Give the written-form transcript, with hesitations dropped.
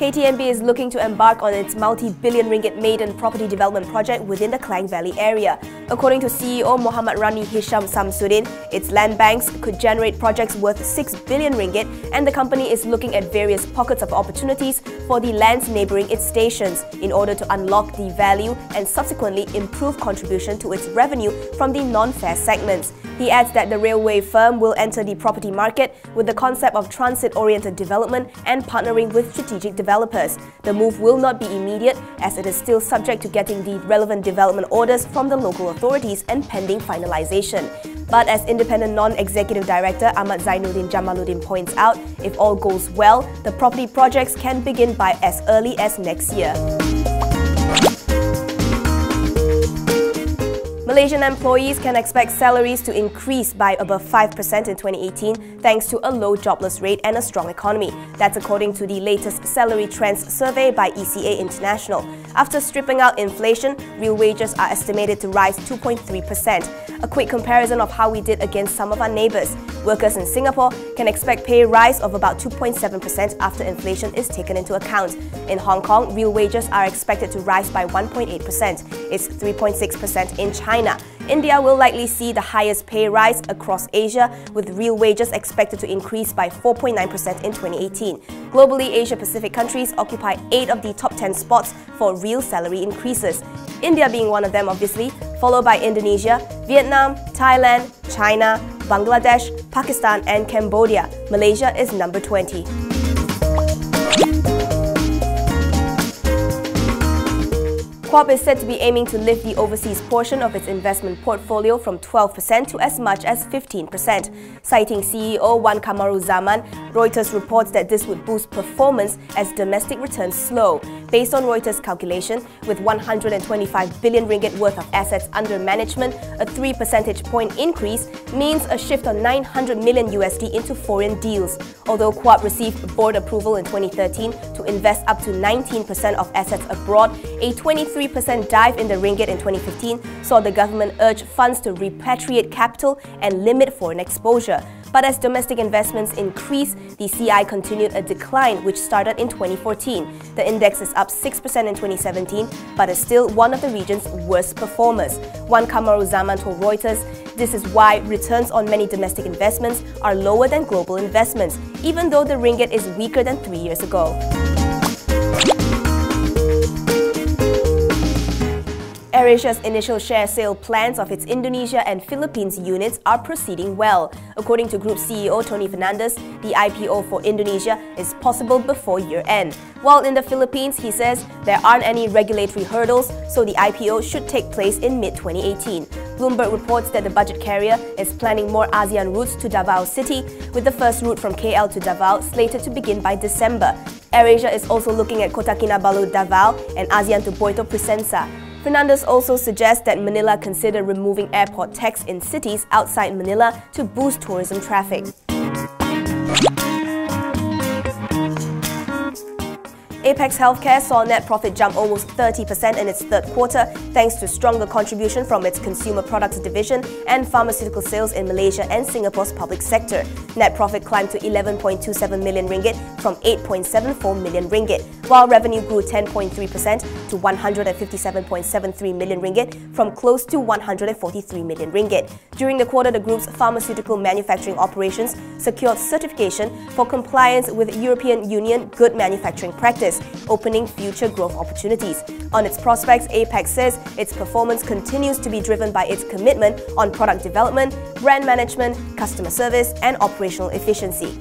KTMB is looking to embark on its multi-billion ringgit maiden property development project within the Klang Valley area. According to CEO Muhammad Rani Hisham Samsudin, its land banks could generate projects worth 6 billion ringgit, and the company is looking at various pockets of opportunities for the lands neighbouring its stations in order to unlock the value and subsequently improve contribution to its revenue from the non-fare segments. He adds that the railway firm will enter the property market with the concept of transit-oriented development and partnering with strategic developers. The move will not be immediate, as it is still subject to getting the relevant development orders from the local authorities and pending finalization. But as independent non-executive director Ahmad Zainuddin Jamaluddin points out, if all goes well, the property projects can begin by as early as next year. Malaysian employees can expect salaries to increase by above 5% in 2018 thanks to a low jobless rate and a strong economy. That's according to the latest salary trends survey by ECA International. After stripping out inflation, real wages are estimated to rise 2.3%. A quick comparison of how we did against some of our neighbours. Workers in Singapore can expect pay rise of about 2.7% after inflation is taken into account. In Hong Kong, real wages are expected to rise by 1.8%. It's 3.6% in China. India will likely see the highest pay rise across Asia, with real wages expected to increase by 4.9% in 2018. Globally, Asia-Pacific countries occupy 8 of the top 10 spots for real salary increases. India being one of them, obviously, followed by Indonesia, Vietnam, Thailand, China, Bangladesh, Pakistan and Cambodia. Malaysia is number 20. KTMB is said to be aiming to lift the overseas portion of its investment portfolio from 12% to as much as 15%. Citing CEO Wan Kamaruzaman, Reuters reports that this would boost performance as domestic returns slow. Based on Reuters' calculation, with 125 billion ringgit worth of assets under management, a 3 percentage point increase means a shift of 900 million USD into foreign deals. Although KTMB received board approval in 2013 to invest up to 19% of assets abroad, a 23% dive in the ringgit in 2015 saw the government urge funds to repatriate capital and limit foreign exposure. But as domestic investments increase, the CI continued a decline which started in 2014. The index is up 6% in 2017, but is still one of the region's worst performers. Wan Kamaruzaman told Reuters, this is why returns on many domestic investments are lower than global investments, even though the ringgit is weaker than 3 years ago. AirAsia's initial share sale plans of its Indonesia and Philippines units are proceeding well. According to Group CEO Tony Fernandes, the IPO for Indonesia is possible before year-end. While in the Philippines, he says there aren't any regulatory hurdles, so the IPO should take place in mid-2018. Bloomberg reports that the budget carrier is planning more ASEAN routes to Davao City, with the first route from KL to Davao slated to begin by December. AirAsia is also looking at Kota Kinabalu Davao and ASEAN to Puerto Princesa. Fernandes also suggests that Manila consider removing airport tax in cities outside Manila to boost tourism traffic. Apex Healthcare saw net profit jump almost 30% in its third quarter thanks to stronger contribution from its consumer products division and pharmaceutical sales in Malaysia and Singapore's public sector. Net profit climbed to 11.27 million ringgit from 8.74 million ringgit, while revenue grew 10.3% to 157.73 million ringgit from close to 143 million ringgit. During the quarter, the group's pharmaceutical manufacturing operations secured certification for compliance with European Union Good Manufacturing Practice, opening future growth opportunities. On its prospects, Apex says its performance continues to be driven by its commitment on product development, brand management, customer service and operational efficiency.